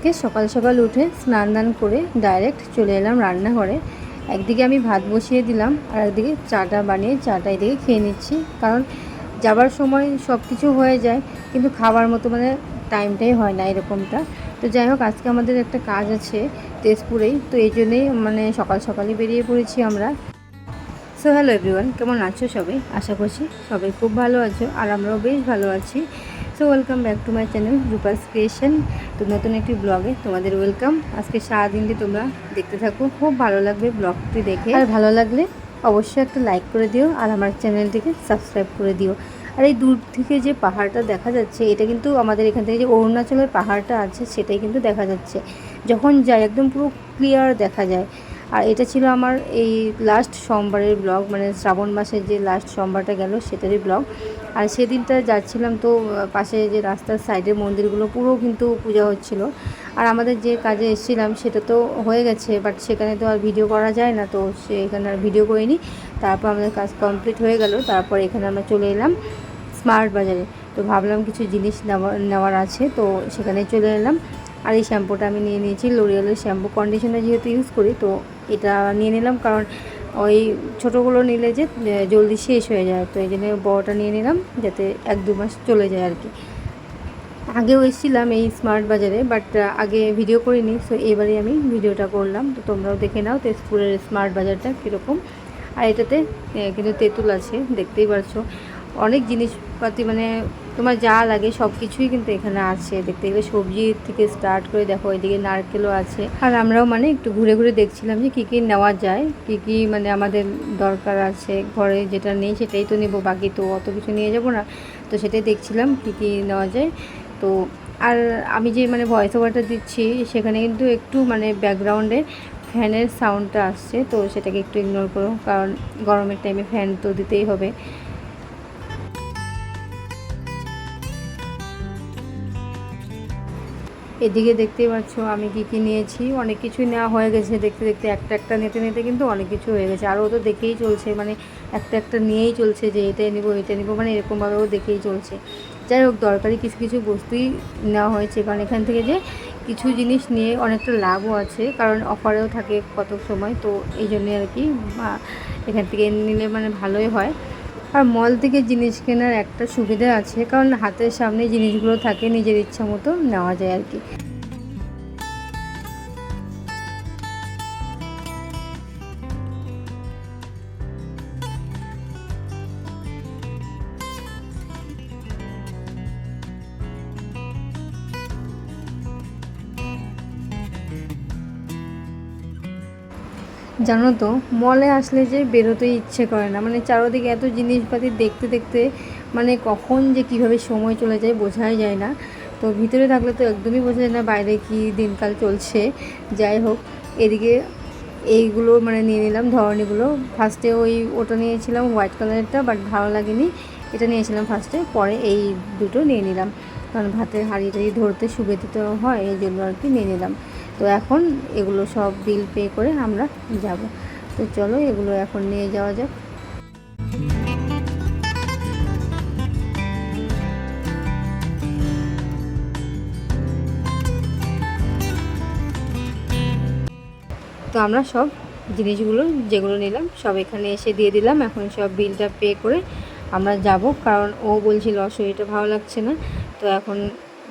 আজকে সকাল সকাল উঠে স্নান দান করে ডাইরেক্ট চলে এলাম রান্নাঘরে। একদিকে আমি ভাত বসিয়ে দিলাম আর একদিকে চাটা বানিয়ে চাটা এদিকে খেয়ে নিচ্ছি, কারণ যাবার সময় সব কিছু হয়ে যায় কিন্তু খাবার মতো মানে টাইমটাই হয় না এরকমটা। তো যাই হোক, আজকে আমাদের একটা কাজ আছে তেজপুরেই, তো এই জন্যেই মানে সকাল সকালই বেরিয়ে পড়েছি আমরা। সো হ্যালো এভরিওয়ান, কেমন আছো সবাই? আশা করছি সবাই খুব ভালো আছো আর আমরাও বেশ ভালো আছি। So welcome back to my channel Rupa's creation. তো নতুন একটি ব্লগে তোমাদের ওয়েলকাম। আজকে সারাদিনটি তোমরা দেখতে থাকো, খুব ভালো লাগবে ব্লগটি দেখে। আর ভালো লাগলে অবশ্যই একটা লাইক করে দিও আর আমার চ্যানেলটিকে সাবস্ক্রাইব করে দিও। আর এই দূর থেকে যে পাহাড়টা দেখা যাচ্ছে, এটা কিন্তু আমাদের এখান থেকে যে অরুণাচলের পাহাড়টা আছে সেটাই কিন্তু দেখা যাচ্ছে। যখন যাই একদম পুরো ক্লিয়ার দেখা যায়। আর এটা ছিল আমার এই লাস্ট সোমবারের ব্লগ, মানে শ্রাবণ মাসের যে লাস্ট সোমবারটা গেল সেটারই ব্লগ। আর সেদিনটা যাচ্ছিলাম তো পাশে যে রাস্তার সাইডের মন্দিরগুলো পুরো কিন্তু পূজা হচ্ছিল। আর আমাদের যে কাজে এসেছিলাম সেটা তো হয়ে গেছে, বাট সেখানে তো আর ভিডিও করা যায় না, তো সেখানে আর ভিডিও করিনি। তারপর আমাদের কাজ কমপ্লিট হয়ে গেল, তারপর এখানে আমরা চলে এলাম স্মার্ট বাজারে। তো ভাবলাম কিছু জিনিস নেওয়ার আছে, তো সেখানে চলে এলাম। আর এই শ্যাম্পুটা আমি নিয়ে নিয়েছি, লোরিয়ালের শ্যাম্পু কন্ডিশনার যেহেতু ইউজ করি তো এটা নিয়ে নিলাম, কারণ ওই ছোটোগুলো নিলে যে জলদি শেষ হয়ে যায়, তো এই জন্য বড়টা নিয়ে নিলাম যাতে 1-2 মাস চলে যায় আর কি। আগেও এসেছিলাম এই স্মার্ট বাজারে, বাট আগে ভিডিও করিনি, সো এবারে আমি ভিডিওটা করলাম। তো তোমরাও দেখে নাও তেজপুরের স্মার্ট বাজারটা কীরকম। আর এটাতে কিন্তু তেঁতুল আছে, দেখতেই পারছো। অনেক জিনিসপাতি মানে তোমার যা লাগে সব কিছুই কিন্তু এখানে আছে। দেখতে গেলে সবজি থেকে স্টার্ট করে দেখো, এদিকে নারকেলও আছে। আর আমরাও মানে একটু ঘুরে ঘুরে দেখছিলাম যে কী কী নেওয়া যায়, কী কী মানে আমাদের দরকার আছে। ঘরে যেটা নেই সেটাই তো নেব, বাকি তো অত কিছু নিয়ে যাব না। তো সেটাই দেখছিলাম কী কী নেওয়া যায়। তো আর আমি যে মানে ভয়েস ওভারটা দিচ্ছি সেখানে কিন্তু একটু মানে ব্যাকগ্রাউন্ডে ফ্যানের সাউন্ডটা আসছে, তো সেটাকে একটু ইগনোর করো, কারণ গরমের টাইমে ফ্যান তো দিতেই হবে। এদিকে দেখতেই পাচ্ছ আমি কী কী নিয়েছি, অনেক কিছুই নেওয়া হয়ে গেছে। দেখতে দেখতে একটা একটা নিতে নিতে কিন্তু অনেক কিছু হয়ে গেছে। আর ও তো দেখেই চলছে, মানে একটা একটা নিয়েই চলছে যে এটাই নেবো এটা নেবো, মানে এরকমভাবে ও দেখেই চলছে। যাই হোক, দরকারি কিছু কিছু বস্তুই নেওয়া হয়েছে, কারণ এখান থেকে যে কিছু জিনিস নিয়ে অনেকটা লাভও আছে, কারণ অফারেও থাকে কত সময়, তো এই জন্যে আর কি এখান থেকে নিলে মানে ভালোই হয়। আর মল থেকে জিনিস কেনার একটা সুবিধা আছে, কারণ হাতের সামনে জিনিসগুলো থাকে, নিজের ইচ্ছা মতো নেওয়া যায় আর কি। জানো তো, মলে আসলে যে বেরোতেই ইচ্ছে করে না, মানে চারদিকে এত জিনিসপাতি দেখতে দেখতে মানে কখন যে কীভাবে সময় চলে যায় বোঝাই যায় না। তো ভিতরে থাকলে তো একদমই বোঝা যায় না বাইরে কী দিনকাল চলছে। যাই হোক, এদিকে এইগুলো মানে নিয়ে নিলাম, ধরনীগুলো। ফার্স্টে ওটা নিয়েছিলাম হোয়াইট কালারেরটা, বাট ভালো লাগেনি, এটা নিয়েছিলাম ফার্স্টে, পরে এই দুটো নিয়ে নিলাম, কারণ ভাতের হাঁড়ি টাড়ি ধরতে সুবিধা হয়, এই জন্য আর কি নিয়ে নিলাম। তো এখন এগুলো সব বিল পে করে আমরা যাব। তো চলো এগুলো এখন নিয়ে যাওয়া যাক। তো আমরা সব জিনিসগুলো যেগুলো নিলাম সব এখানে এসে দিয়ে দিলাম। এখন সব বিলটা পে করে আমরা যাব, কারণ ও বলছিল শরীরটা ভালো লাগছে না, তো এখন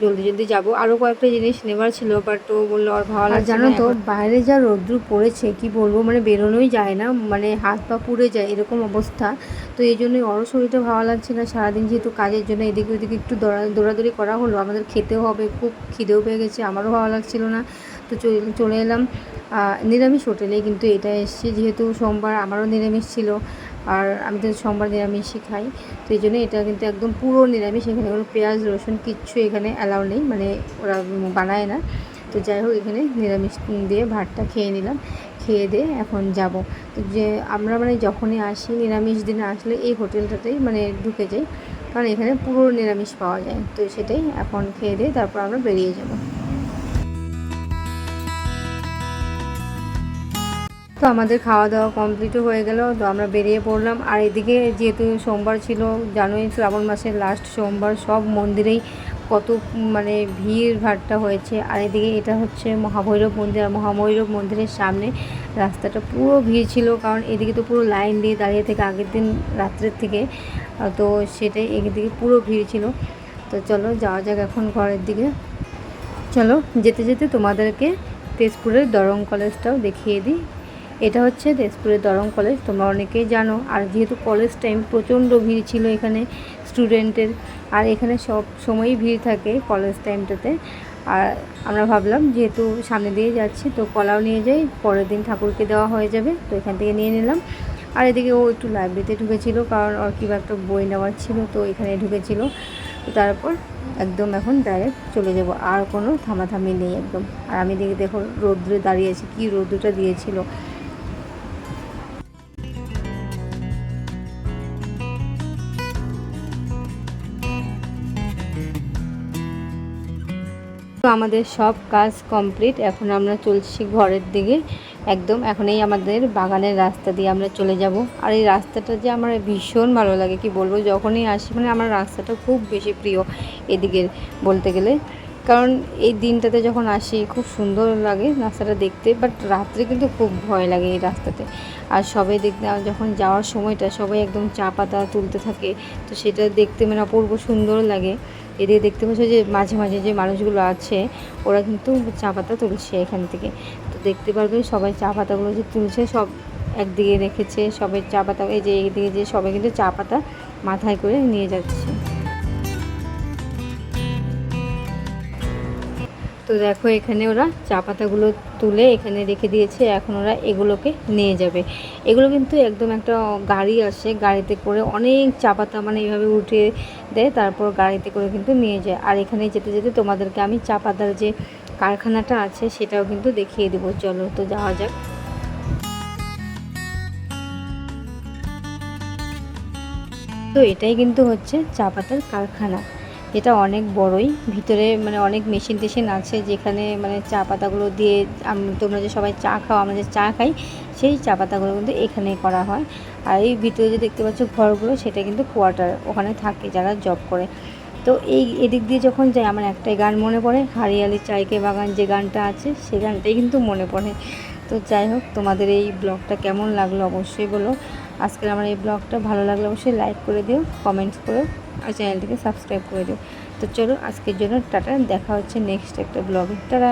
জলদি জলদি যাব। আরও কয়েকটা জিনিস নেবার ছিল, বাট ও বললো আর ভালো লাগছে না। জানো তো বাইরে যা রোদ্দুর পড়েছে কি বলবো, মানে বেরোনোই যায় না, মানে হাত পা পুড়ে যায় এরকম অবস্থা। তো এই জন্যই ওরও শরীরটা ভালো লাগছে না। সারাদিন যেহেতু কাজের জন্য এদিকে ওদিকে একটু দৌড়াদৌড়ি করা হলো, আমাদের খেতেও হবে, খুব খিদেও পেয়ে গেছে, আমারও ভালো লাগছিল না। তো চলে এলাম নিরামিষ হোটেলে, কিন্তু এটা এসছে যেহেতু সোমবার, আমারও নিরামিষ ছিল, আর আমি তো সোমবার নিরামিষই খাই, তো এই জন্য এটা কিন্তু একদম পুরো নিরামিষ। এখানে কোনো পেঁয়াজ রসুন কিচ্ছু এখানে অ্যালাউ নেই, মানে ওরা বানায় না। তো যাই হোক, এখানে নিরামিষ দিয়ে ভাতটা খেয়ে নিলাম, খেয়ে দিয়ে এখন যাব। তো যে আমরা মানে যখনই আসি নিরামিষ দিনে আসলে এই হোটেলটাতেই মানে ঢুকে যাই, কারণ এখানে পুরো নিরামিষ পাওয়া যায়। তো সেটাই এখন খেয়ে দিয়ে তারপর আমরা বেরিয়ে যাব। তো আমাদের খাওয়া দাওয়া কমপ্লিটও হয়ে গেল, তো আমরা বেরিয়ে পড়লাম। আর এদিকে যেহেতু সোমবার ছিল, জানোই শ্রাবণ মাসের লাস্ট সোমবার, সব মন্দিরেই কত মানে ভিড় ভাট্টা হয়েছে। আর এদিকে এটা হচ্ছে মহাভৈরব মন্দির, আর মহাভৈরব মন্দিরের সামনে রাস্তাটা পুরো ভিড় ছিল, কারণ এদিকে তো পুরো লাইন দিয়ে দাঁড়িয়ে থেকে আগের দিন রাত্রের থেকে, তো সেটাই এদিকে পুরো ভিড় ছিল। তো চলো যাওয়া যাক এখন ঘরের দিকে। চলো যেতে যেতে তোমাদেরকে তেজপুরের দরং কলেজটাও দেখিয়ে দিই। এটা হচ্ছে তেজপুরের দরং কলেজ, তোমরা অনেকেই জানো। আর যেহেতু কলেজ টাইম প্রচণ্ড ভিড় ছিল এখানে স্টুডেন্টের, আর এখানে সব সময়ই ভিড় থাকে কলেজ টাইমটাতে। আর আমরা ভাবলাম যেহেতু সামনে দিয়ে যাচ্ছি তো কলাও নিয়ে যাই, পরের দিন ঠাকুরকে দেওয়া হয়ে যাবে, তো এখান থেকে নিয়ে নিলাম। আর এদিকে ও একটু লাইব্রেরিতে ঢুকেছিল, কারণ ওর কিবা একটা বই নেওয়ার ছিল, তো এখানে ঢুকেছিল। তো তারপর একদম এখন ডাইরেক্ট চলে যাব, আর কোনো থামাথামি নেই একদম। আর আমি দিকে দেখো রৌদ্রে দাঁড়িয়ে আছি, কী রৌদ্রটা দিয়েছিল। তো আমাদের সব কাজ কমপ্লিট, এখন আমরা চলছি ঘরের দিকে একদম। এখন এই আমাদের বাগানের রাস্তা দিয়ে আমরা চলে যাব। আর এই রাস্তাটা যে আমার ভীষণ ভালো লাগে, কি বলবো, যখনই আসি মানে আমার রাস্তাটা খুব বেশি প্রিয় এদিকের বলতে গেলে। কারণ এই দিনটাতে যখন আসি খুব সুন্দর লাগে রাস্তাটা দেখতে, বাট রাত্রে কিন্তু খুব ভয় লাগে এই রাস্তাতে। আর সবাই দেখতে যখন যাওয়ার সময়টা সবাই একদম চা পাতা তুলতে থাকে, তো সেটা দেখতে মানে অপূর্ব সুন্দর লাগে। এদিকে দেখতে পাচ্ছ যে মাঝে মাঝে যে মানুষগুলো আছে ওরা কিন্তু চা পাতা তুলছে এখান থেকে। তো দেখতে পারবে সবাই চা পাতাগুলো যে তুলছে সব একদিকে রেখেছে, সবাই চা পাতা, এই যে এইদিকে যে সবাই কিন্তু চা পাতা মাথায় করে নিয়ে যাচ্ছে। তো দেখো এখানে ওরা চা পাতাগুলো তুলে এখানে রেখে দিয়েছে, এখন ওরা এগুলোকে নিয়ে যাবে। এগুলো কিন্তু একদম একটা গাড়ি আসে, গাড়িতে করে অনেক চা পাতা মানে এইভাবে উঠিয়ে দেয়, তারপর গাড়িতে করে কিন্তু নিয়ে যায়। আর এখানে যেতে যেতে তোমাদেরকে আমি চা পাতার যে কারখানাটা আছে সেটাও কিন্তু দেখিয়ে দেবো। চলো তো যাওয়া যাক। তো এটাই কিন্তু হচ্ছে চা পাতার কারখানা, এটা অনেক বড়ই। ভিতরে মানে অনেক মেশিন টেশিন আছে, যেখানে মানে চা পাতাগুলো দিয়ে তোমরা যে সবাই চা খাও, আমরা যে চা খাই সেই চা পাতাগুলো কিন্তু এখানেই করা হয়। আর এই ভিতরে যে দেখতে পাচ্ছ ঘরগুলো সেটা কিন্তু কোয়ার্টার, ওখানে থাকে যারা জব করে। তো এই এদিক দিয়ে যখন যাই আমার একটাই গান মনে পড়ে, হারিয়ালি চাইকে বাগান যে গানটা আছে সেই গানটাই কিন্তু মনে পড়ে। তো যাই হোক, তোমাদের এই ব্লগটা কেমন লাগলো অবশ্যই বলো। আজকের আমার এই ব্লগটা ভালো লাগলে অবশ্যই লাইক করে দিও, কমেন্টস করো, আর চ্যানেলটিকে সাবস্ক্রাইব করে দিও। তো চলো আজকের জন্য টাটা, দেখা হচ্ছে নেক্সট একটা ব্লগে। টাটা।